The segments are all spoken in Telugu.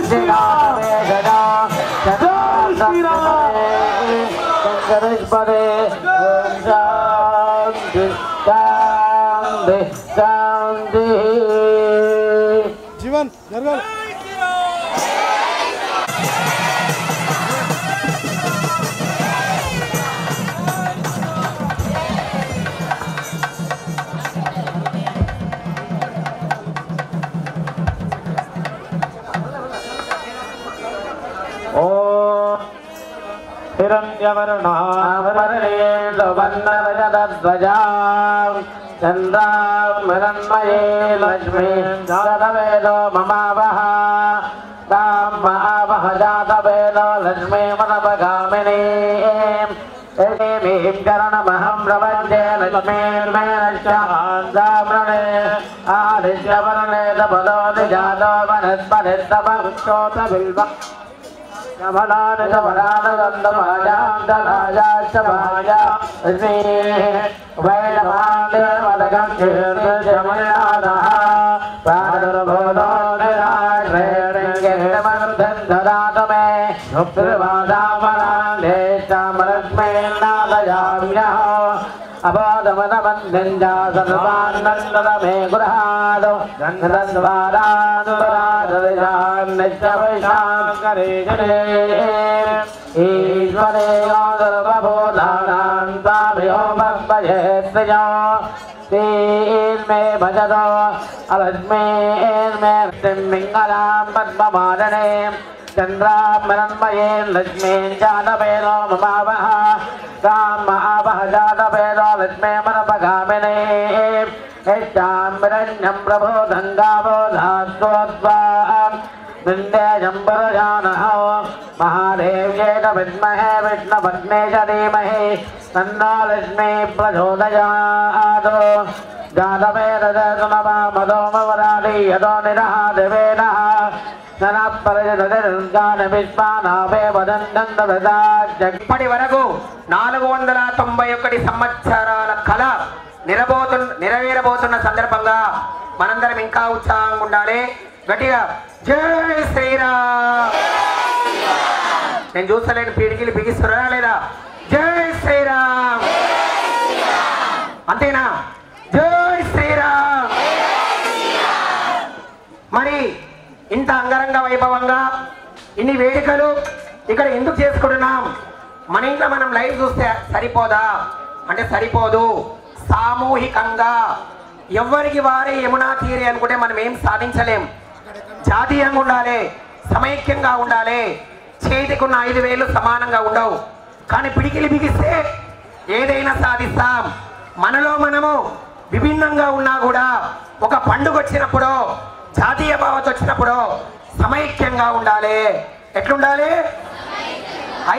Jai हिरण्यवर्णावरणेन्द्रवन्नरजतध्वजा चन्द्रामृन्मये लक्ष्मीं जातवेदो ममावः तां महावः जातवेदो लक्ष्मीमनवगामिनीं देवीं चरणमहं प्रपद्ये लक्ष्मीर्मेणश्चान्द्रावृणे आदित्यवर्णे तपदोऽधिजातो वनस्पतिस्तपक्षोतबिल्व कमलानितपरानगन्धमाजान्तराजाश्चमाजा वैनमादेवदगं कीर्तिशमयानः प्रादुर्भूतोऽनिराश्रयणिङ्गितमर्धन् मे भुक्तिर्वादामरान्धेष्टामलक्ष्मीर्नादयाम्यः अबोधमदबन्धञ्जा सर्वान्नन्दमे गृहादो गन्धद्वारानुराधरिजान्नित्यवैशाङ्करे जने ईश्वरेयो सर्वभूतानां ताभ्यो भक्तयेत्तयो तीर्मे भजतो अलक्ष्मीर्मे मिङ्गलां पद्ममादने चन्द्रामृन्मये लक्ष्मीं जातवेदो ममावः तां महावः जातवेदो लक्ष्मीमनपगामिने यच्चाम्बरण्यं प्रबोधङ्गाबोधास्त्वद्वां विन्ध्यजम्बरजानः महादेव्येन विद्महे विष्णुपत्नी च धीमहि तन्नो लक्ष्मी प्रचोदयात् जातवेदो यतो निरः देवेनः ఇప్పటి వరకు 491 సంవత్సరాల కళ నెరవేరబోతున్న సందర్భంగా మనందరం ఇంకా ఉత్సాహంగా ఉండాలి. గట్టిగా జై శ్రీరామ్. నేను చూస్తలేను, పీడికిలు బిగిస్తున్నారా లేదా? జై శ్రీరామ్ అంతేనా? జై శ్రీరామ్. మరి ఇంత అంగరంగ వైభవంగా ఇన్ని వేడుకలు ఇక్కడ ఎందుకు చేసుకుంటున్నాం? మన ఇంట్లో మనం లైవ్ చూస్తే సరిపోదా అంటే సరిపోదు. సామూహికంగా ఎవరికి వారే యమునా తీరే అనుకుంటే మనం ఏం సాధించలేం. జాతీయంగా ఉండాలి, సమైక్యంగా ఉండాలి. చేతికున్న 5 వేలు సమానంగా ఉండవు, కానీ పిడికిలి బిగిస్తే ఏదైనా సాధిస్తాం. మనలో మనము విభిన్నంగా ఉన్నా కూడా ఒక పండుగ వచ్చినప్పుడు, జాతీయ భావత వచ్చినప్పుడు సమైక్యంగా ఉండాలి. ఎట్లుండాలి?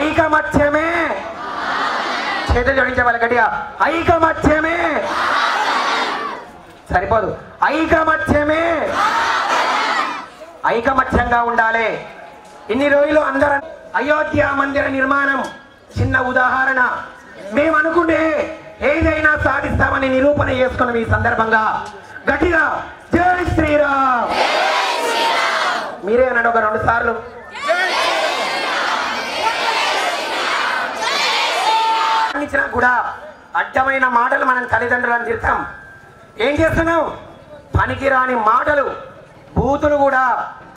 ఐకమత్యమే. చేతులు జోడించే వాళ్ళ గట్టిగా ఐకమత్యమే. సరిపోదు, ఐకమత్యమే. ఐకమత్యంగా ఉండాలి. ఇన్ని రోజులు అందరం అయోధ్య మందిర నిర్మాణం చిన్న ఉదాహరణ. మేము అనుకుంటే ఏదైనా సాధిస్తామని నిరూపణ చేసుకున్నాం. ఈ సందర్భంగా గట్టిగా జై శ్రీరామ్. మీరే అన్నాడు ఒక 2 సార్లు. కూడా అడ్డమైన మాటలు మనం తల్లిదండ్రులను తిడతాం. ఏం చేస్తున్నాం? పనికిరాని మాటలు, బూతులు కూడా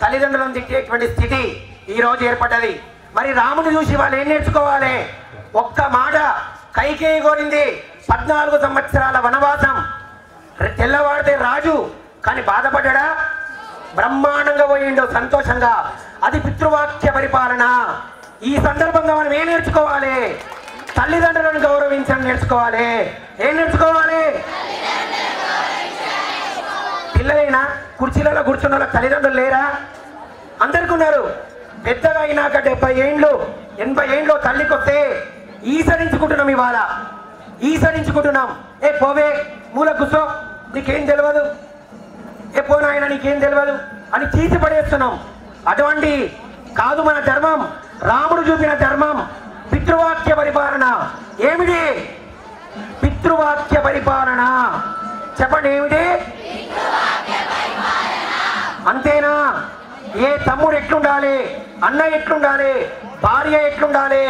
తల్లిదండ్రులను తిట్టేటువంటి స్థితి ఈరోజు ఏర్పడ్డది. మరి రాముని చూసి వాళ్ళు ఏం నేర్చుకోవాలి? ఒక్క మాట కైకేయి కోరింది 14 సంవత్సరాల వనవాసం. తెల్లవాడితే రాజు, కానీ బాధపడ్డా? బ్రహ్మాండంగా పోయిండు సంతోషంగా. అది పితృవాక్య పరిపాలన. ఈ సందర్భంగా మనం ఏం నేర్చుకోవాలి? తల్లిదండ్రులను గౌరవించడం నేర్చుకోవాలి. ఏం నేర్చుకోవాలి? పిల్లలైనా కుర్చీలలో కూర్చున్న వాళ్ళకి తల్లిదండ్రులు లేరా? అందరికీ ఉన్నారు. పెద్దగా అయినాక 70 ఏండ్లు 80 ఏండ్లు తల్లికి వస్తే ఈసడించుకుంటున్నాం. ఇవాళ ఈసడించుకుంటున్నాం. ఏ పోవే, మూల కూర్చో, నీకేం తెలియదు, ఏ పోనాయన నీకేం తెలియదు అని తీసి పడేస్తున్నాం. అటువంటి కాదు మన ధర్మం. రాముడు చూపిన ధర్మం పితృవాక్య పరిపాలన. ఏమిటి పితృవాక్య పరిపాలన? చెప్పండి, ఏమిటి? అంతేనా? ఏ తమ్ముడు ఎట్లుండాలి, అన్న ఎట్లుండాలి, భార్య ఎట్లుండాలి,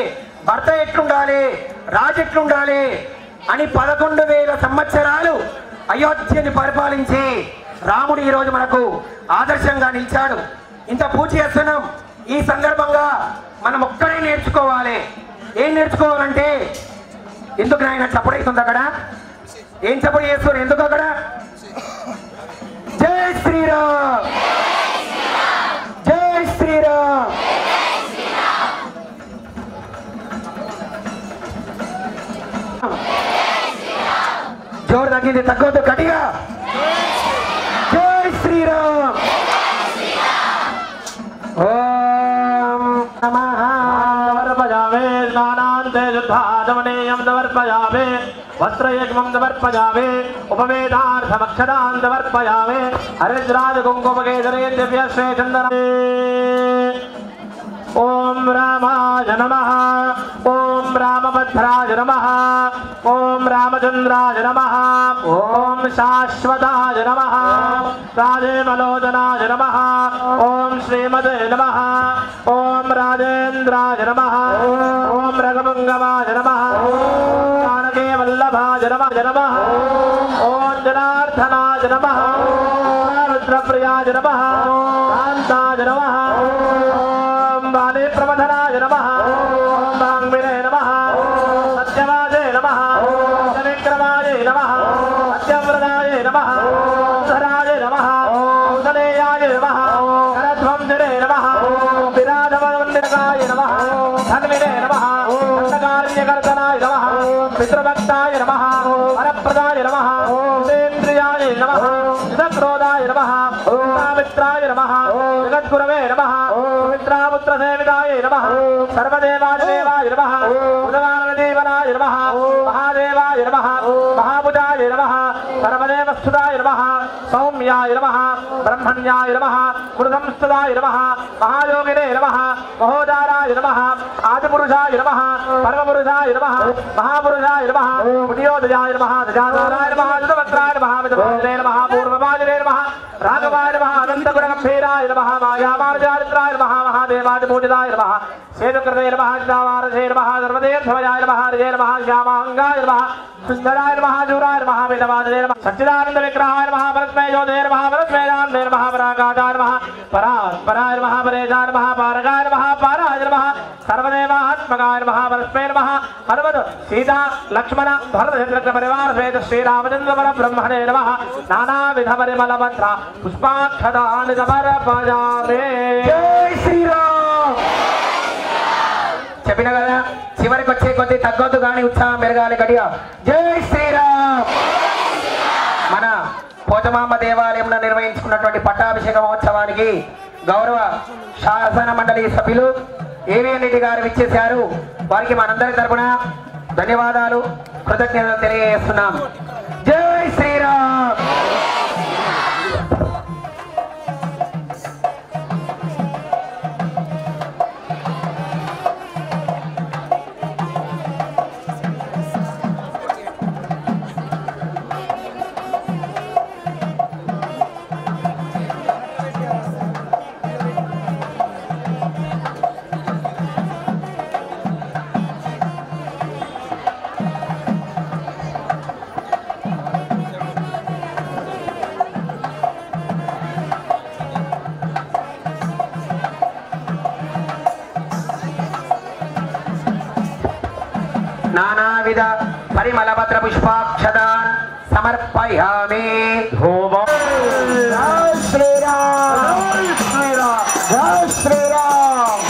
భర్త ఎట్లుండాలి, రాజు ఎట్లుండాలి అని 11,000 సంవత్సరాలు అయోధ్యని పరిపాలించి రాముడు ఈరోజు మనకు ఆదర్శంగా నిలిచాడు. ఇంత పూజ చేస్తున్నాం. ఈ సందర్భంగా మనం ఒక్కడే నేర్చుకోవాలి. ఏం నేర్చుకోవాలంటే, ఎందుకు నాయన చప్పుడు అవుతుంది అక్కడ? ఏం చప్పుడు చేస్తున్నారు? ఎందుకు అక్కడ? జై శ్రీరామ్, జై శ్రీరామ్. కొద్ది తగ్గొద్దు గట్టిగా జై శ్రీరామ్ ఓం నమః సమర్పయామి స్నానాంతే శుద్ధాచమనీయం సమర్పయామి వస్త్రయజ్ఞం సమర్పయామి ఉపవేదార్థమక్షదాన్ సమర్పయామి హరిద్రాజ కుంకుమకేసరే దివ్యశ్రీ చందన ఓం రామాయ నమః ఓం రామభద్రాయ నమః ఓం రామచంద్రాయ నమః ఓం శాశ్వతాయ నమః రాజేమలోచనాయ నమః ఓం శ్రీమతే నమః ఓం రాజేంద్రాయ నమః ఓం రఘుమంగమాయ నమః జానకే వల్లభాయ నమః ఓం జనార్దనాయ నమః రుద్రప్రియాయ నమః కాంతాయ నమః బాలే ప్రమథనాయ నమః ఓం వాంగ్మినే నమః సత్యవాదే నమః సత్యవిక్రమాయ నమః సత్యవ్రతాయ నమః ధరాయ నమః ఔషధేయాయ నమః కరధ్వంజనే నమః విరాధవన్నికాయ నమః ధన్వినే నమః కార్యకర్తనాయ నమః పితృభక్తాయ నమః వరప్రదాయ నమః ఇంద్రియాయ నమః క్రోధాయ నమః మిత్రాయ నమః జగద్గురవే నమః మిత్రాపుత్ర సేవితాయ నమః సర్వదేవాదిదేవాయ నమః ఉదగానదేవనాయ నమః మహాదేవాయ నమః మహాభుజాయ నమః సర్వదేవస్థుతాయ నమః సౌమ్యాయ నమః బ్రహ్మణ్యాయ నమః మృదంస్థుతాయ నమః మహాయోగినే నమః మహోదారాయ నమః ఆదిపురుషాయ నమః పరమపురుషాయ నమః మహాపురుషాయ నమః పుణ్యోదయాయ నమః దజాతారాయ నమః దుదవక్త్రాయ నమః విదవాదినే నమః పూర్వవాదినే నమః రాఘవాయ నమః అనంతగుణగంభీరాయ నమః మాయామార్జారిత్రాయ నమః మహాదేవాదిపూజితాయ నమః సేతుకృతే నమః చిదావారసే నమః సర్వదేర్ధవయాయ నమః హరిజే నమః శ్యామాంగాయ నమః సుందరాయ నమః జూరాయ నమః వేదవాదినే నమః సచ్చిదానంద విగ్రహాయ నమః పరస్మై జ్యోతే నమః పరస్మైనాందే నమః పరాకాశాయ నమః పరాత్పరాయ నమః పరేశాయ నమః పారకాయ నమః పారాయ నమః సర్వదేవాత్మకాయ నమః పరస్మై నమః హనుమత్ సీతా లక్ష్మణ భరతశత్రుఘ్న పరివార సమేత శ్రీరామచంద్ర పరబ్రహ్మణే నమః నానావిధ పరిమళ మంత్ర పుష్పాక్షదాని సమర్పయామి జై శ్రీరామ్ చెప్పిన కదా చివరికి వచ్చే కొద్ది తగ్గొద్దు కానీ ఉత్సాహం పెరగాలి గట్టిగా జై శ్రీరామ్ మన పోచమాంబ దేవాలయంలో నిర్వహించుకున్నటువంటి పట్టాభిషేక మహోత్సవానికి గౌరవ శాసన మండలి సభ్యులు ఏవిఎన్ రెడ్డి గారు ఇచ్చేశారు. వారికి మనందరి తరపున ధన్యవాదాలు కృతజ్ఞతలు తెలియజేస్తున్నాం. జై శ్రీరామ్. నానావిధ పరిమళభద్ర పుష్పాక్షదాన్ సమర్పయామి. జై శ్రీరామ్. జై శ్రీరామ్.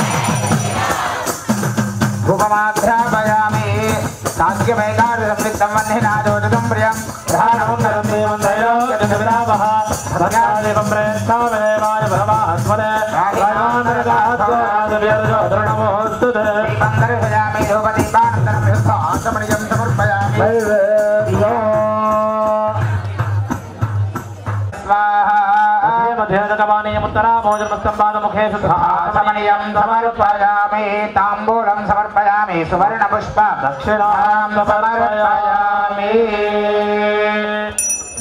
ధూపమాఘ్రాపయామి. సాధ్యమేకాదశం వందేనాదోదకం ప్రియం ధ్యానం కరోమి వందయో యజవిరావః భగవాదేవం ప్రేష్టామేవాయ పరమాత్మనే రామానరగాత్వాదవ్యర్జో ధృణమోస్తుతే మంగళయామి ధూపదీపానంతరం విశ్వాసమణియం సమర్పయామి. సమనీయం సమర్పయామి. తాంబూలం సమర్పయామి. సువర్ణ పుష్ప దక్షిణాం సమర్పయామి.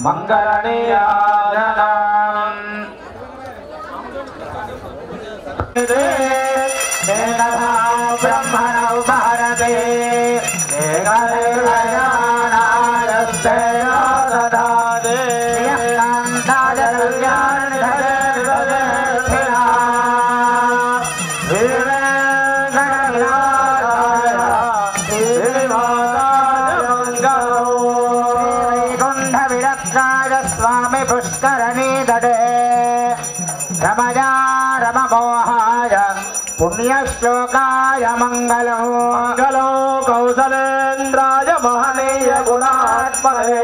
మంగళనీరాజనం బ్రహ్మణౌ భారతే స్వామి పుష్కరణీ దడే రమయా రమమోహాయ పుణ్యశ్లోకాయ మంగళం. మంగళం కౌసలేంద్రాయ మహనీయ గుణాత్మనే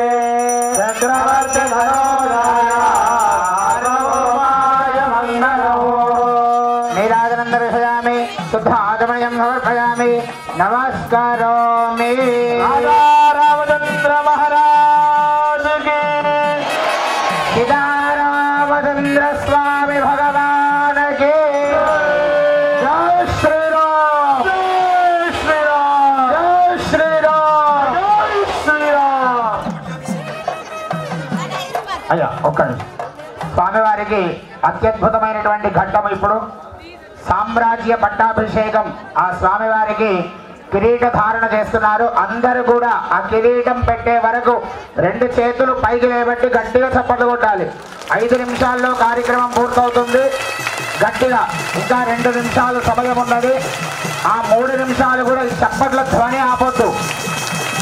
నీరాజనంద విషయామి శుద్ధ ఆగమయం సమర్పయామి నమస్కారోమి రామచంద్ర మహారాజుకి సీతారామచంద్ర స్వామి భగవానకి జై శ్రీరామ్ జై శ్రీరామ్ జై శ్రీరామ్ జై శ్రీరామ్. అయ్యా ఒక్క నిమిషం. స్వామివారికి అత్యద్భుతమైనటువంటి ఘట్టం ఇప్పుడు సామ్రాజ్య పట్టాభిషేకం. ఆ స్వామివారికి కిరీట ధారణ చేస్తున్నారు. అందరూ కూడా ఆ కిరీటం పెట్టే వరకు 2 చేతులు పైకి లేబట్టి గట్టిగా చప్పట్లు కొట్టాలి. 5 నిమిషాల్లో కార్యక్రమం పూర్తవుతుంది. గట్టిగా ఇంకా 2 నిమిషాలు సమయం ఉన్నది. ఆ 3 నిమిషాలు కూడా ఈ చప్పట్ల ధ్వని ఆపొద్దు.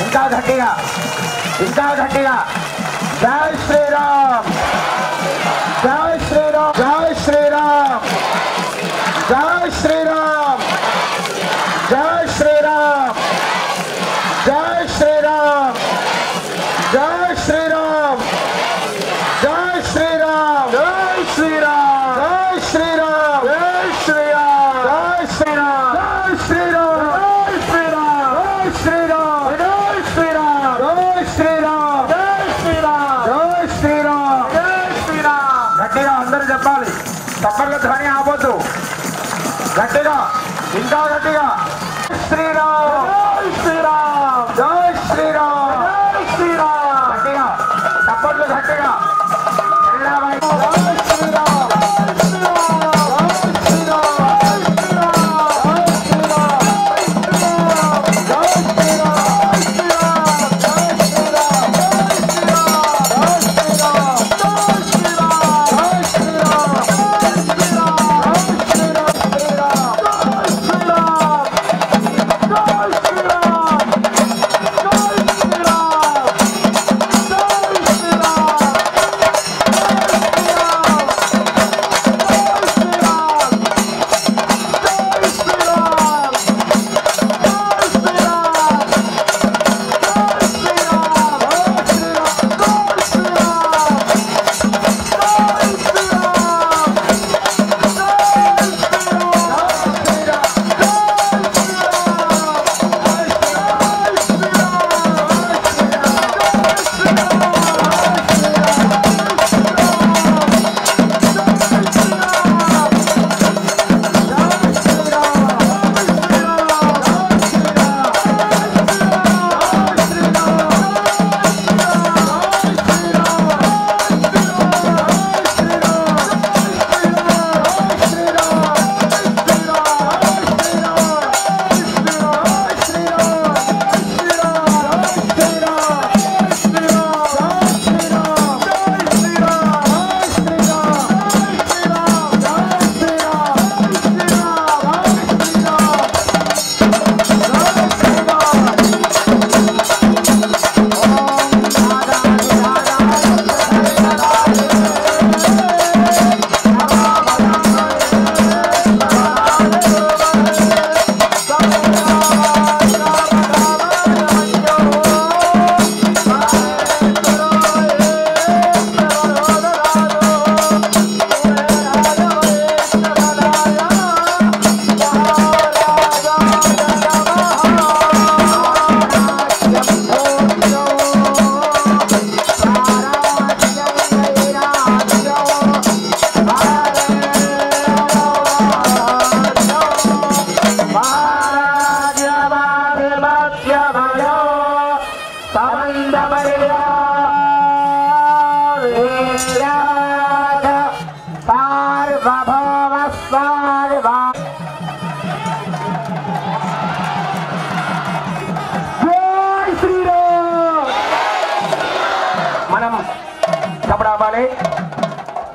ఇంకా గట్టిగా ఇంకా గట్టిగా. జై శ్రీరామ్ జై శ్రీరామ్ జై శ్రీరామ్ జై శ్రీరామ్ జై శ్రీరామ్ జై శ్రీరామ్ జై శ్రీరామ్ జై శ్రీరామ్ జై శ్రీరామ్ జై శ్రీరామ్ జై శ్రీరామ్ జై శ్రీరామ్ జై శ్రీరామ్ జై శ్రీరామ్ జై శ్రీరామ్ జై శ్రీరామ్ జై శ్రీరామ్ జై శ్రీరామ్ జై శ్రీరామ్. గట్టిగా అందరూ చెప్పాలి. తప్పట్ల ధ్వని ఆపొద్దు. గట్టిగా ఇంకా గట్టిగా. శ్రీరామ్ జై శ్రీరామ్ జై శ్రీరామ్ జై శ్రీరామ్. గట్టిగా తప్పట్లు గట్టిగా. జై శ్రీరామ్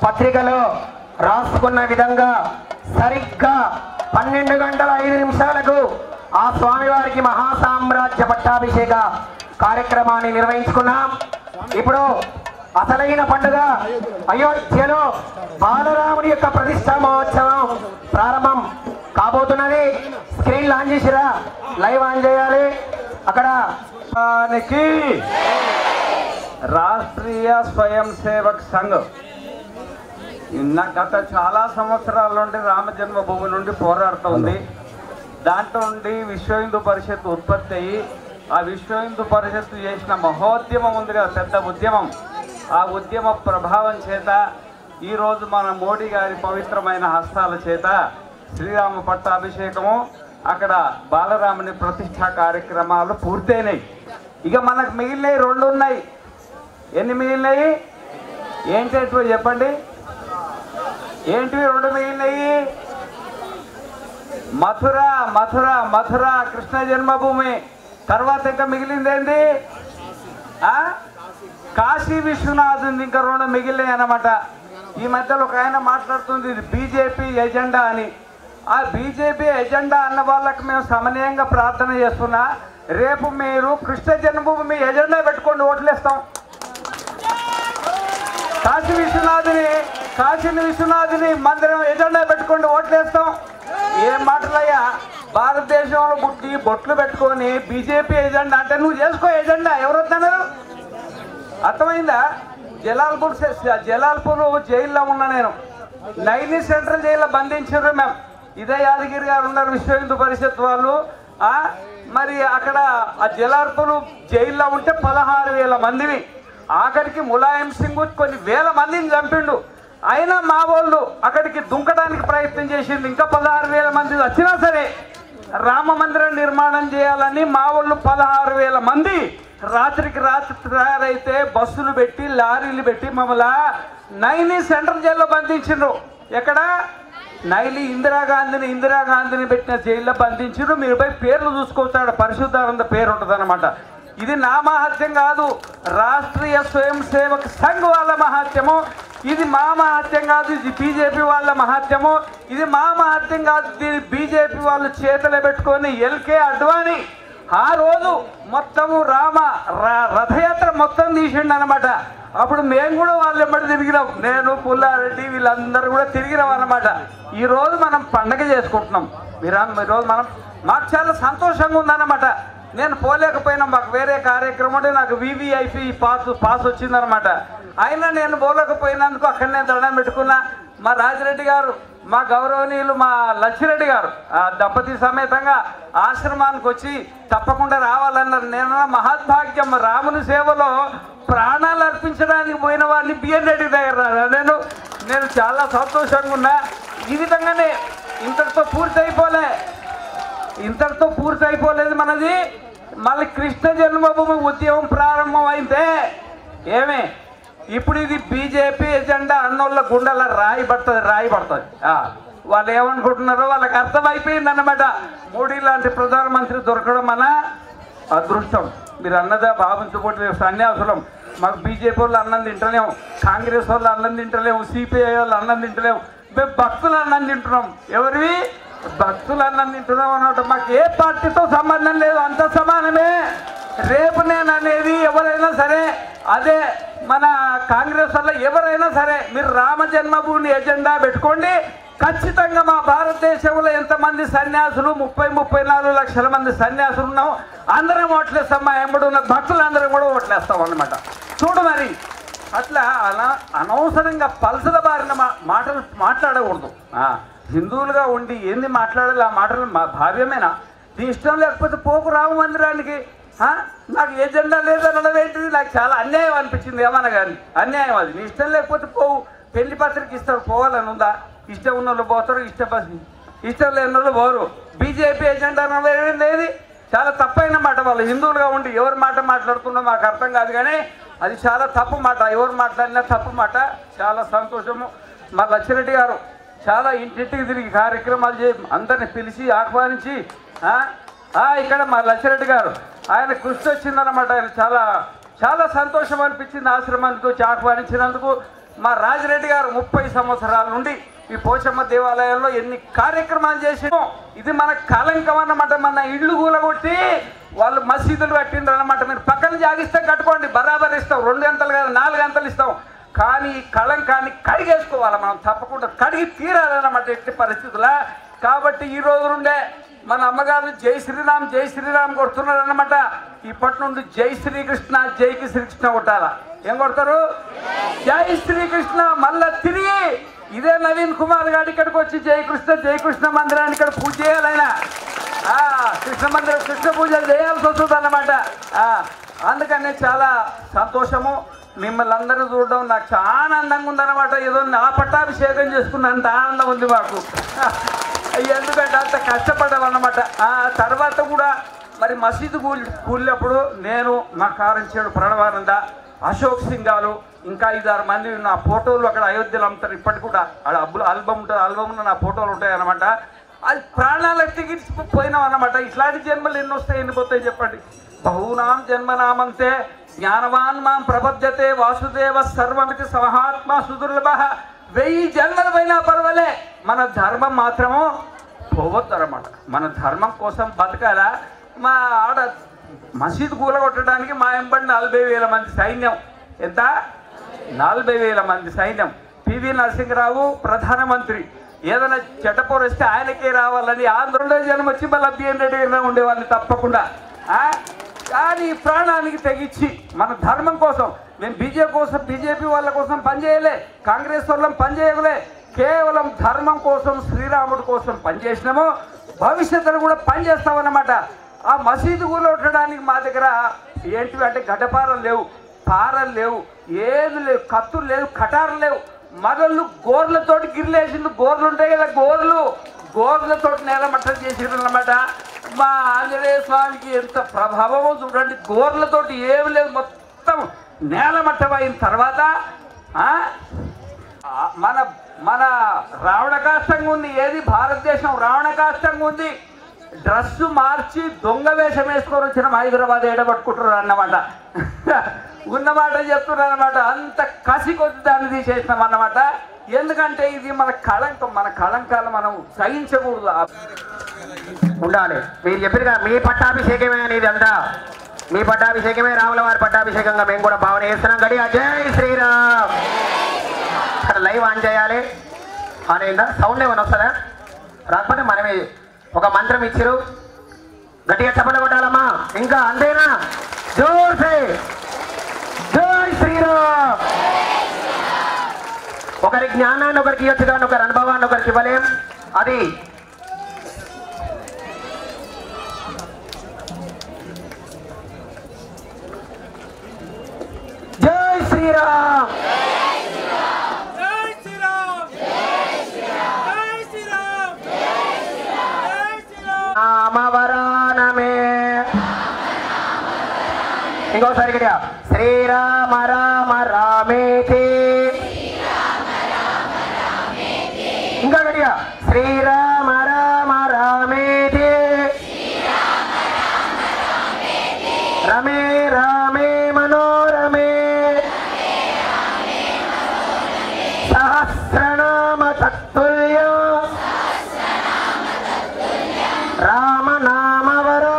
పత్రికలో రాసుకున్న విధంగా సరిగ్గా 12 గంటల 5 నిమిషాలకు ఆ స్వామివారికి మహాసామ్రాజ్య పట్టాభిషేక కార్యక్రమాన్ని నిర్వహించుకున్నాం. ఇప్పుడు అసలైన పండుగ అయోధ్యలో బాలరాముడి యొక్క ప్రతిష్టా మహోత్సవం ప్రారంభం కాబోతున్నది. స్క్రీన్ ఆన్ చేసిరా, లైవ్ ఆన్ చేయాలి. అక్కడ రాష్ట్రీయ స్వయం సేవక్ సంఘ్ గత చాలా సంవత్సరాల నుండి రామ జన్మభూమి నుండి పోరాడుతుంది. దాంట్లో నుండి విశ్వ హిందూ పరిషత్ ఉత్పత్తి అయ్యి ఆ విశ్వ హిందూ పరిషత్తు చేసిన మహోద్యమం ఉంది కదా, పెద్ద ఉద్యమం. ఆ ఉద్యమ ప్రభావం చేత ఈరోజు మన మోడీ గారి పవిత్రమైన హస్తాల చేత శ్రీరామ పట్టాభిషేకము, అక్కడ బాలరాముని ప్రతిష్ఠా కార్యక్రమాలు పూర్తయినాయి. ఇక మనకు మిగిలినవి 2 ఉన్నాయి. ఎన్ని మిగిలినాయి? ఏంటో చెప్పండి. ఏంటివి 2 మిగిలినాయి? మథుర మథుర మథుర కృష్ణ జన్మభూమి. తర్వాత ఇంకా మిగిలింది ఏంటి? కాశీ విశ్వనాథుంది. ఇంకా 2 మిగిలినాయి అన్నమాట. ఈ మధ్యలో ఒక ఆయన మాట్లాడుతుంది ఇది బీజేపీ ఎజెండా అని. ఆ బీజేపీ ఎజెండా అన్న వాళ్ళకి మేము సమన్వయంగా ప్రార్థన చేస్తున్నా, రేపు మీరు కృష్ణ జన్మభూమి ఎజెండా పెట్టుకోండి, ఓట్లేస్తాం. కాశీ విశ్వనాథుని మందిరం ఎజెండా పెట్టుకోండి, ఓట్లేస్తాం. ఏం మాటలయ్యా, భారతదేశంలో పుట్టి బొట్లు పెట్టుకొని బీజేపీ ఎజెండా అంటే నువ్వు చేసుకో ఎజెండా, ఎవరు వద్దన్నారు? అర్థమైందా? జలాల్పూర్ జైల్లో ఉన్నా నేను. నైని సెంట్రల్ జైల్లో బంధించారు మేము. ఇదే యాదగిరి గారు ఉన్నారు విశ్వ హిందూ పరిషత్ వాళ్ళు. మరి అక్కడ ఆ జలాల్పూర్ జైల్లో ఉంటే 16,000 మందిని, ఆఖరికి ములాయం సింగ్ కొన్ని వేల మందిని చంపిండు. అయినా మా వాళ్ళు అక్కడికి దుంకడానికి ప్రయత్నం చేసింది. ఇంకా 16,000 మంది వచ్చినా సరే రామ మందిరం నిర్మాణం చేయాలని మా వాళ్ళు 16,000 మంది రాత్రికి రాత్రి తయారైతే బస్సులు పెట్టి లారీలు పెట్టి మమ్మల్ని నైని సెంట్రల్ జైల్లో బంధించిండ్రు. ఎక్కడ? నైలి ఇందిరాగాంధీని పెట్టిన జైల్లో బంధించిండ్రు. మీరు పోయి పేర్లు చూసుకోవచ్చాడు, పరిశుద్ధానంద పేరు ఉంటుంది అన్నమాట. ఇది నా మహత్యం కాదు, రాష్ట్రీయ స్వయం సేవక్ సంఘ్ వాళ్ళ మహత్యము. ఇది మా మహత్యం కాదు, ఇది బీజేపీ వాళ్ళ మహత్యము. ఇది మా మహత్యం కాదు, దీన్ని బీజేపీ వాళ్ళు చేతులు పెట్టుకొని ఎల్కే అడ్వాణి ఆ రోజు మొత్తము రథయాత్ర మొత్తం తీసిండు అనమాట. అప్పుడు మేము కూడా వాళ్ళు ఎమ్మడి తిరిగినాం. నేను పుల్లారెడ్డి వీళ్ళందరూ కూడా తిరిగినాం అన్నమాట. ఈరోజు మనం పండగ చేసుకుంటున్నాం. ఈరోజు మాకు చాలా సంతోషంగా ఉందన్నమాట. నేను పోలేకపోయినా, మాకు వేరే కార్యక్రమం ఉంటే నాకు వివిఐపి పాస్ వచ్చిందనమాట. అయినా నేను పోలేకపోయినందుకు అక్కడ నేను దండం పెట్టుకున్నా. మా రాజిరెడ్డి గారు, మా గౌరవనీయులు మా లచ్చిరెడ్డి గారు దంపతి సమేతంగా ఆశ్రమానికి వచ్చి తప్పకుండా రావాలన్నారు. నేను మహద్భాగ్యం, రాముని సేవలో ప్రాణాలు అర్పించడానికి పోయిన వాడిని బిఎన్ రెడ్డి దగ్గర నేను చాలా సంతోషంగా ఉన్నా. ఈ విధంగానే ఇంతటితో పూర్తి అయిపోలేదు మనది. మళ్ళీ కృష్ణ జన్మభూమి ఉద్యమం ప్రారంభం అయితే ఇప్పుడు ఇది బీజేపీ ఎజెండా అన్నోళ్ళ గుండెల రాయి పడుతుంది. వాళ్ళు ఏమనుకుంటున్నారో వాళ్ళకి అర్థమైపోయింది అన్నమాట. మోడీ లాంటి ప్రధానమంత్రి దొరకడం మన అదృష్టం. మీరు అన్నదా భావించబోతే సన్యాసులం. మాకు బీజేపీ వాళ్ళు అన్నం తింటలేము, కాంగ్రెస్ వాళ్ళు అన్నం తింటలేము, సిపిఐ వాళ్ళు అన్నం తింటలేము. మేము భక్తులు అన్నం తింటున్నాం. ఎవరివి? భక్తులు అన్నం తింటున్నాం అన్నమాట. మాకు ఏ పార్టీతో సంబంధం లేదు, అంత సమానమే. రేపు నేను అనేది ఎవరైనా సరే, అదే మన కాంగ్రెస్ వల్ల ఎవరైనా సరే, మీరు రామ జన్మభూమి ఎజెండా పెట్టుకోండి. ఖచ్చితంగా మా భారతదేశంలో ఎంతమంది సన్యాసులు 34 లక్షల మంది సన్యాసులు ఉన్నాం, అందరం ఓట్లేస్తాం. మా ఎంబడి ఉన్న భక్తులందరం కూడా ఓట్లేస్తాం అన్నమాట. చూడు మరి అట్లా అలా అనవసరంగా పల్సల బారిన మాటలు మాట్లాడకూడదు. హిందువులుగా ఉండి ఏంది మాట్లాడాలి? ఆ మాటలు మా భావ్యమేనా? నీ ఇష్టం లేకపోతే పోకు రామ మందిరానికి. నాకు ఎజెండా లేదనడం ఏంటిది? నాకు చాలా అన్యాయం అనిపించింది. ఏమన్నా కానీ అన్యాయం అది. నీ ఇష్టం లేకపోతే పోవు. పెళ్లి పత్రిక ఇస్తారు, పోవాలని ఉందా? ఇష్టం ఉన్న వాళ్ళు పోతారు, ఇష్టం లేని వాళ్ళు పోరు. బీజేపీ ఎజెండా ఏది? చాలా తప్పైన మాట. వాళ్ళు హిందువులుగా ఉండి ఎవరి మాట మాట్లాడుతున్నా మాకు అర్థం కాదు, కానీ అది చాలా తప్పు మాట. ఎవరు మాట్లాడినా తప్పు మాట. చాలా సంతోషము. మా లచ్చిరెడ్డి గారు చాలా ఇంటింటికి తిరిగి కార్యక్రమాలు అందరిని పిలిచి ఆహ్వానించి ఇక్కడ మా లచ్చిరెడ్డి గారు ఆయన కృషి వచ్చిందన్నమాట. ఆయన చాలా సంతోషం అనిపించింది ఆశ్రమానికి వచ్చి ఆహ్వానించినందుకు. మా రాజిరెడ్డి గారు 30 సంవత్సరాల నుండి ఈ పోచమ్మ దేవాలయంలో ఎన్ని కార్యక్రమాలు చేసినో ఇది మన కలంకం అన్నమాట. మన ఇళ్ళు కూలగొట్టి వాళ్ళు మసీదులు కట్టిండ్రు అన్నమాట. మీరు పక్కన జాగిస్తే కట్టుకోండి, బరాబర్ ఇస్తాం. 2 గంటలు కాదు 4 గంటలు ఇస్తాం. కానీ ఈ కళంకాన్ని కడిగేసుకోవాలి మనం, తప్పకుండా కడిగి తీరాలన్నమాట ఎట్టి పరిస్థితుల్లో. కాబట్టి ఈ రోజు నుండే మన అమ్మగారు జై శ్రీరామ్ కొడుతున్నారు అన్నమాట. ఇప్పటి నుండి జై శ్రీకృష్ణ, జైకి శ్రీకృష్ణ కొట్టాల. ఏం కొడతారు? జై శ్రీకృష్ణ. మళ్ళా తిరిగి ఇదే నవీన్ కుమార్ గారి ఇక్కడికి వచ్చి జై కృష్ణ మందిరాన్ని ఇక్కడ పూజ చేయాలి ఆయన. కృష్ణ మందిరం కృష్ణ పూజలు చేయాల్సి వస్తుంది అన్నమాట. అందుకనే చాలా సంతోషము. మిమ్మల్ని అందరూ చూడడం నాకు చాలా ఆనందంగా ఉందన్నమాట. ఏదో నా పట్టాభిషేకం చేసుకున్నంత ఆనందం ఉంది మాకు. ఎందుకంటే అంత కష్టపడ్డామన్నమాట. తర్వాత కూడా మరి మసీదు కూలినప్పుడు నేను మా కారంచేడు ప్రణవానంద, అశోక్ సింగాలు, ఇంకా 5-6 మంది నా ఫోటోలు అక్కడ అయోధ్యలో అమ్ముతారు. ఇప్పటికి కూడా ఆల్బమ్ ఉంటుంది, ఆల్బమ్లో నా ఫోటోలు ఉంటాయి అన్నమాట. అది ప్రాణాలకు తెగించి పోయినాం అన్నమాట. ఇట్లాంటి జన్మలు ఎన్ని వస్తాయి, ఎన్ని పోతాయి చెప్పండి. బహూనాం జన్మనామంతే జ్ఞానవాన్ మాం ప్రపద్యతే వాసుదేవ సర్వమితి సమహాత్మ సుదుర్లభ. 1000 జన్మలు పోయినా పర్వాలే, మన ధర్మం మాత్రము పోవద్దు అన్నమాట. మన ధర్మం కోసం బతకాలా. మా ఆడ మసీదు కూలగొట్టడానికి మా ఎంబడి 40,000 మంది సైన్యం. ఎంత? 40,000 మంది సైన్యం. పివి నరసింహరావు ప్రధానమంత్రి. ఏదైనా చెడ్డపోరు వస్తే ఆయనకే రావాలని ఆంధ్రలో జనం వచ్చి మళ్ళీ బిఎన్ రెడ్డి గారిలో ఉండేవాళ్ళని తప్పకుండా. కానీ ప్రాణానికి తెగించి మన ధర్మం కోసం మేము బీజేపీ వాళ్ళ కోసం పనిచేయలే, కాంగ్రెస్ వాళ్ళం పనిచేయలే. కేవలం ధర్మం కోసం, శ్రీరాముడి కోసం పనిచేసినాము. భవిష్యత్తులో కూడా పనిచేస్తామన్నమాట. ఆ మసీదు కూలగొట్టడానికి మా దగ్గర ఏంటివి అంటే గడ్డపారలు లేవు, పారలు లేవు, ఏది లేవు, కత్తులు లేవు, కటారులు లేవు. మగళ్ళు గోర్లతోటి గిర్లేసిండు. గోర్లు ఉంటాయి కదా, గోర్లతోటి నేలమట్టం చేసిండ్రు అన్నమాట. మా ఆంజనేయ స్వామికి ఎంత ప్రభావమో చూడండి. గోర్లతోటి ఏమి లేదు, మొత్తం నేలమట్టం అయిన తర్వాత మన రావణ కాష్టంగా ఉంది. ఏది భారతదేశం రావణ కాష్టంగా ఉంది. డ్రెస్సు మార్చి దొంగ వేషం వేసుకొని వచ్చిన హైదరాబాద్ ఏడబట్టుకుంటున్నారు అన్నమాట. ఉన్నమాట చెప్తున్నారు అన్నమాట. అంత కసి కొద్ది దాన్ని తీసేసినాం అన్నమాట. ఎందుకంటే ఇది మన కళంకం. మన కళంకాలు మనం సహించకూడదు. ఉండాలి. మీరు చెప్పినగా మీ పట్టాభిషేకమే అనేది అంతా మీ పట్టాభిషేకమే, రాముల వారి పట్టాభిషేకంగా మేము కూడా భావన చేస్తున్నాం. గడిగా జై శ్రీరామ్. అక్కడ లైవ్ ఆన్ చేయాలి. ఆన్ అయిందా? సౌండ్ ఏమైనా వస్తుందా? రాకపోతే మనమే ఒక మంత్రం ఇచ్చిరు, గట్టిగా చప్పట్లు కొట్టాలమ్మా. ఇంకా అంతేనా? జోర్సే జై శ్రీరామ్. ఒకరి జ్ఞానాన్ని ఒకరికి ఇవ్వచ్చు కానీ ఒకరి అనుభవాన్ని ఒకరికి ఇవ్వలేం. అది జై శ్రీరామ్. రామవరానమే. ఇంకోసారి గట్టిగా శ్రీరామ రామ రామేతి. ఇంకా గట్టిగా శ్రీరామ రామ రామేతి. రమే రామే మనోరమే సహస్రనామ తత్తుల్య రామనామవరానమే.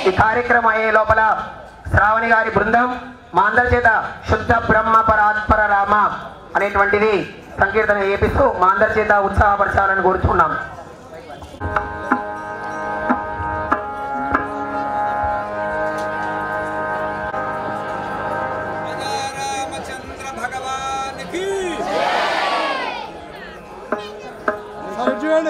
ఈ కార్యక్రమం అయ్యే లోపల శ్రావణి గారి బృందం మా అందరి చేత శుద్ధ బ్రహ్మ పరాత్పర రామ అనేటువంటిది సంకీర్తన చేపిస్తూ మా అందరి చేత ఉత్సాహపరచాలని కోరుచున్నాం. Jai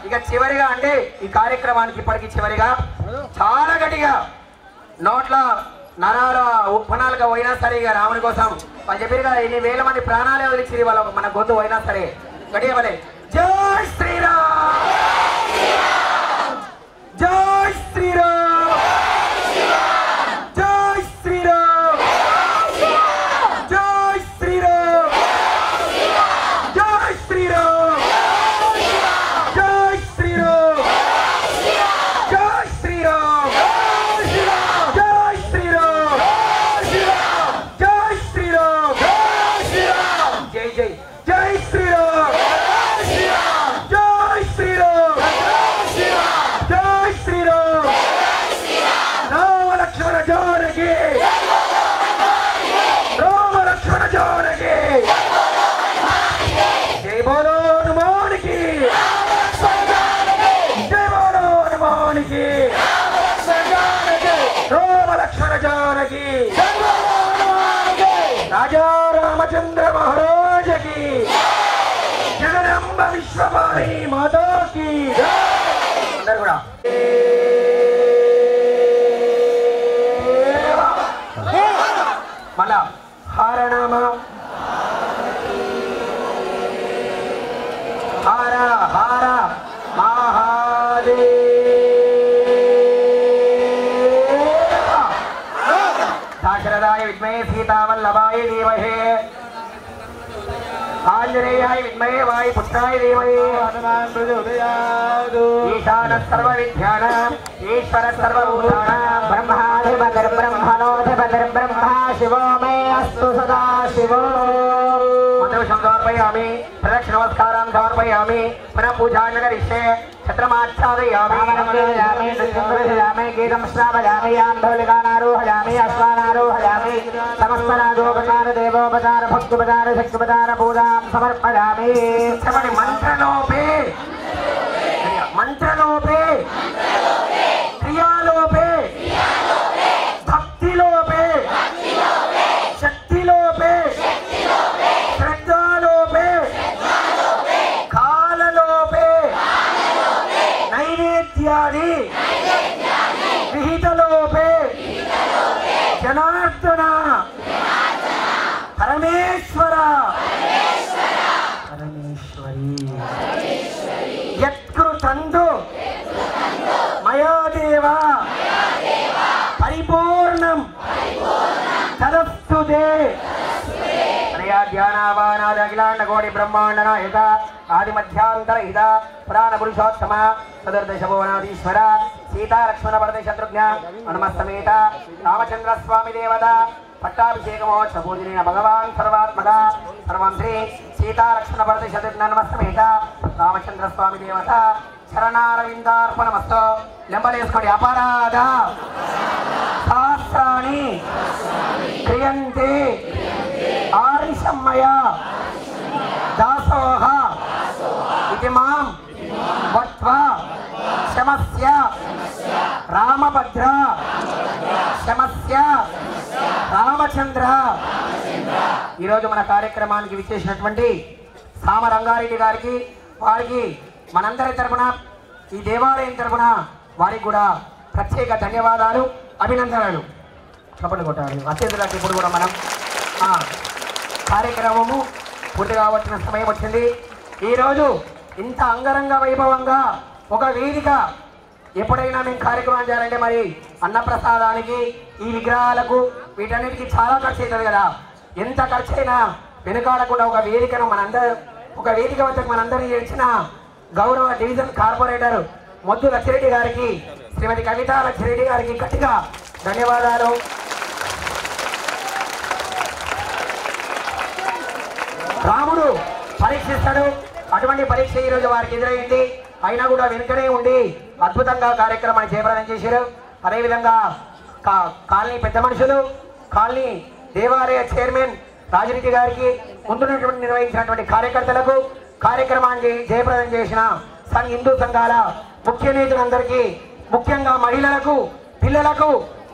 ఇక చివరిగా అంటే ఈ కార్యక్రమానికి ఇప్పటికి చివరిగా చాలా గట్టిగా నోట్ల నరాల ఉప్పనాలుగా పోయినా సరే ఇక రాముని కోసం వాళ్ళు చెప్పారు కదా ఇన్ని వేల మంది ప్రాణాలే వదిలిచి వాళ్ళ మన గొంతు పోయినా సరే గట్టిగా వలే జై శ్రీరామ్ జై శ్రీరామ్ జై శ్రీరామ్ జై శ్రీరామ్ జై శ్రీరామ్ జై శ్రీరామ్ జై శ్రీరామ్ జై శ్రీరామ్ జై శ్రీరామ్ జై జై జై శ్రీరామ్ జై శ్రీరామ్ జై శ్రీరామ్ రామ లక్ష్మణ జానకి రామ లక్ష్మణ జానకి జై బోలో హనుమానికి జై బోలో హనుమానికి రామ లక్ష్మణ జానకి రాజా రామచంద్ర మహారాజకి జగదంబ విశ్వపాలి మాతాకి అందరు కూడా మళ్ళా హరణమ హర హర మహాదేవ దాశరథాయ విద్మహే సీతావల్లభాయ ధీమహి ఆంజనేయాయ విద్మహే వాయుపుత్రాయ ధీమహి ఈశాన సర్వ విద్యానాం ఈశ్వర సర్వభూతానాం బ్రహ్మాధిపతిర్బ్రహ్మణోధిపతిర్బ్రహ్మ శివో మే అస్తు సదా శివో మంత్రపుష్పం సమర్పయామి ప్రదక్షిణ నమస్కారం సమర్పయామి పునః పూజాన్ని కరిష్యే ఛత్రమాచ్ఛాదయామి గీతం శ్రావయామి ఆంధోళికానారోహయామి అశ్వానారోహయామి సమస్తరాజోపచార దేవోపచార భక్తుపచార శక్తిపచార పూజాం సమర్పయామి చెప్పండి మంత్రలోపే మంత్రలోపే క్రియాలోపే భక్తిలోపే శక్తిలోపే శ్రద్ధాలోపే కాలలోపే నైవేద్యాది విహితలోపే జనార్దన పరమేశ్వర పరమేశ్వరి యత్కృతందు మయా దేవ పరిపూర్ణం తదస్తుదే ధ్యానావానాది అఖిలాండ కోటి బ్రహ్మాండ నాయక ఆది మధ్యాంతర హిత పురాణ పురుషోత్తమ చతుర్దశభువనాధీశ్వర సీతా లక్ష్మణ భరత శత్రుఘ్న హనుమస్తమేత రామచంద్ర స్వామి దేవత పట్టాభిషేక మహోత్సవ పూజనీయ భగవాన్ సర్వాత్మక సర్వంశ్రీ సీతా లక్ష్మణ భరత శత్రుఘ్న హనుమస్తమేత రామచంద్ర స్వామి దేవత శరణారవిందార్పణమస్తు లెంబలేసుకోండి అపరాధ శాస్త్రాన్ని క్రియంతే ఆరిషమ్మయ దాసోహ ఇది మాం వత్వా శమస్య రామభద్ర శమస్య రామచంద్ర. ఈరోజు మన కార్యక్రమానికి విచ్చేసినటువంటి సామ రంగారెడ్డి గారికి వారికి మనందరి తరపున ఈ దేవాలయం తరపున వారికి కూడా ప్రత్యేక ధన్యవాదాలు అభినందనలు. చప్పట్లు కొట్టాలి అత్యధికులకు. ఇప్పుడు కూడా మనం కార్యక్రమము పూర్తి కావచ్చిన సమయం వచ్చింది. ఈరోజు ఇంత అంగరంగ వైభవంగా ఒక వేదిక ఎప్పుడైనా మేము కార్యక్రమం చేయాలంటే మరి అన్నప్రసాదానికి ఈ విగ్రహాలకు వీటన్నిటికీ చాలా ఖర్చు అవుతుంది కదా. ఎంత ఖర్చు అయినా వెనుకాడకుండా ఒక వేదికను ఒక వేదిక వద్దకు మనందరినీ చేర్చిన గౌరవ డివిజన్ కార్పొరేటర్ మొద్దు లక్ష్మిరెడ్డి గారికి, శ్రీమతి కవితా లక్ష్మిరెడ్డి గారికి గట్టిగా ధన్యవాదాలు. రాముడు పరీక్షిస్తాడు, అటువంటి పరీక్ష ఈరోజు వారికి ఎదురైంది. అయినా కూడా వెనుకనే ఉండి అద్భుతంగా కార్యక్రమాన్ని జయప్రదం చేశారు. అదేవిధంగా కాలనీ పెద్ద మనుషులు, కాలనీ దేవాలయ చైర్మన్ రాజిరెడ్డి గారికి, ముందున్నటువంటి నిర్వహించినటువంటి కార్యకర్తలకు, కార్యక్రమాన్ని జయప్రదం చేసిన హిందూ సంఘాల ముఖ్య నేతలందరికీ, ముఖ్యంగా మహిళలకు, పిల్లలకు,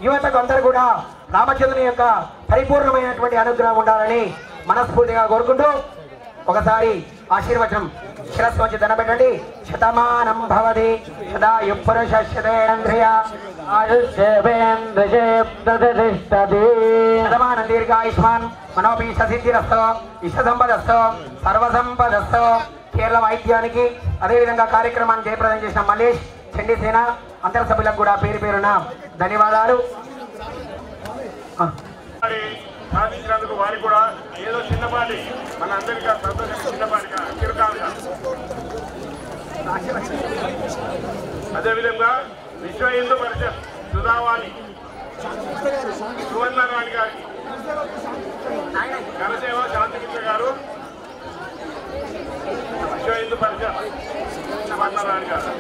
యువతకు అందరూ కూడా రామచంద్రుని యొక్క పరిపూర్ణమైనటువంటి అనుగ్రహం ఉండాలని మనస్ఫూర్తిగా కోరుకుంటూ ఒకసారి ఆశీర్వచనం శిరస్సు వచ్చి దండం పెట్టండి. శతమానం భవతి సదాయు పురుషేంద్రియ శతమానం దీర్ఘాయుష్మాన్ మనోపీష సిద్ధిరస్తో ఇష్ట సంపదస్తో సర్వసంపదస్తో. కేరళ వైద్యానికి అదేవిధంగా కార్యక్రమాన్ని జయప్రదం చేసిన మల్లేష్ చండీసేన అంతర సభ్యులకు కూడా పేరు పేరున ధన్యవాదాలు. సాధించినందుకు వారికి కూడా ఏదో చిన్నపాటి మన అందరికీ సంతోషం చిన్నపాటిగా చిరుకాలుగా. అదేవిధంగా విశ్వ హిందూ పరిషత్ సుధావాణి సువర్ణరాణి గారికి, ఘనసేవ శాంతిమిత్ర గారు, విశ్వ హిందూ పరిషత్ సువర్ణరాణి గారు.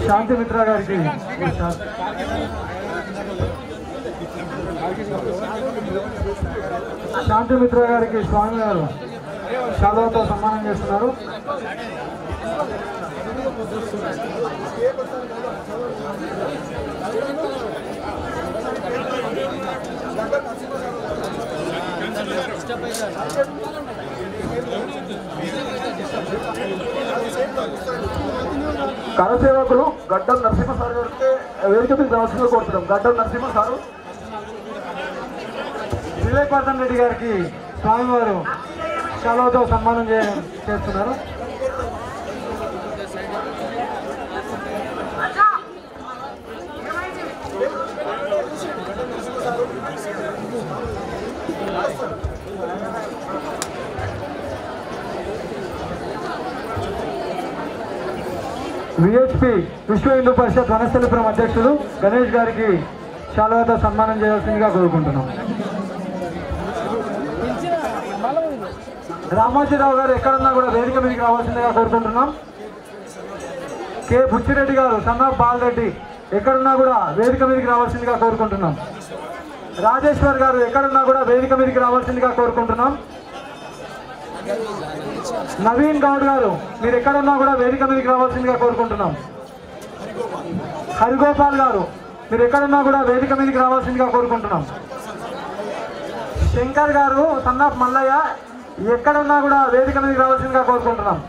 శాంతిమిత్ర గారికి శాంతిమిత్ర గారికి స్వామి గారు శాలువాతో సన్మానం చేస్తున్నారు. కరసేవకులు గడ్డం నరసింహ సార్ గారికి వేదిక మీద రావాల్సిందిగా కోరుతున్నాం. గడ్డం నరసింహ సారు వివేకానంద రెడ్డి గారికి స్వామివారు శాలువాతో సన్మానం చేస్తున్నారు. విహెచ్పి విశ్వ హిందూ పరిషత్ వనస్థలిపురం అధ్యక్షులు గణేష్ గారికి శాలువాతో సన్మానం చేయాల్సిందిగా కోరుకుంటున్నాం. రామాజీరావు గారు ఎక్కడున్నా కూడా వేదిక మీదకి రావాల్సిందిగా కోరుకుంటున్నాం. కె బుచ్చిరెడ్డి గారు సన్నాఫ్ బాలరెడ్డి ఎక్కడున్నా కూడా వేదిక మీదకి రావాల్సిందిగా కోరుకుంటున్నాం. రాజేశ్వర్ గారు ఎక్కడున్నా కూడా వేదిక మీదకి రావాల్సిందిగా కోరుకుంటున్నాం. నవీన్ గౌడ్ గారు మీరు ఎక్కడున్నా కూడా వేదిక మీదకి రావాల్సిందిగా కోరుకుంటున్నాం. హరిగోపాల్ గారు మీరు ఎక్కడున్నా కూడా వేదిక మీదకి రావాల్సిందిగా కోరుకుంటున్నాం. శంకర్ గారు సన్నాఫ్ మల్లయ్య ఎక్కడున్నా కూడా వేదిక మీదకి రావాల్సిందిగా కోరుకుంటున్నాం.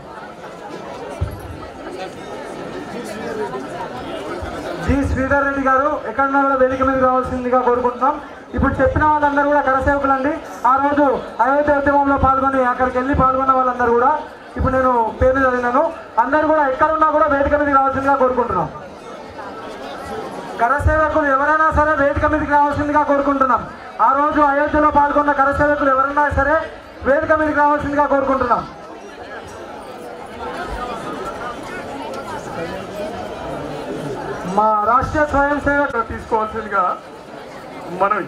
జి శ్రీధర్ రెడ్డి గారు ఎక్కడున్నా కూడా వేదిక మీదకి రావాల్సిందిగా కోరుకుంటున్నాం. ఇప్పుడు చెప్పిన వాళ్ళందరూ కూడా కరసేవకులండి. ఆ రోజు అయోధ్య ఉద్యమంలో పాల్గొని అక్కడికి వెళ్ళి పాల్గొన్న వాళ్ళందరూ కూడా ఇప్పుడు నేను పేర్లు చదివినాను. అందరూ కూడా ఎక్కడున్నా కూడా వేదిక మీదకి రావాల్సిందిగా కోరుకుంటున్నాం. కరసేవకులు ఎవరైనా సరే వేదిక మీదకి రావాల్సిందిగా కోరుకుంటున్నాం. ఆ రోజు అయోధ్యలో పాల్గొన్న కరసేవకులు ఎవరైనా సరే వేదిక మీదకి రావాల్సిందిగా కోరుకుంటున్నాం. మా రాష్ట్రీయ స్వయం సేవక తీసుకోవాల్సిందిగా మనవి.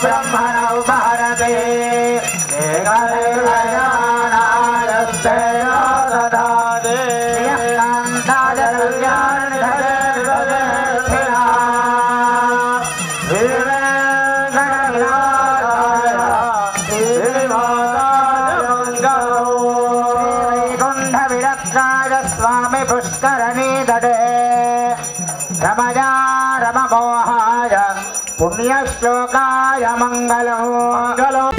బ్రహ్మణౌ భారతే స్వామి పుష్కరణీ దడే రమజా రమమోహాయ పుణ్యశ్లోకాయ మంగళం.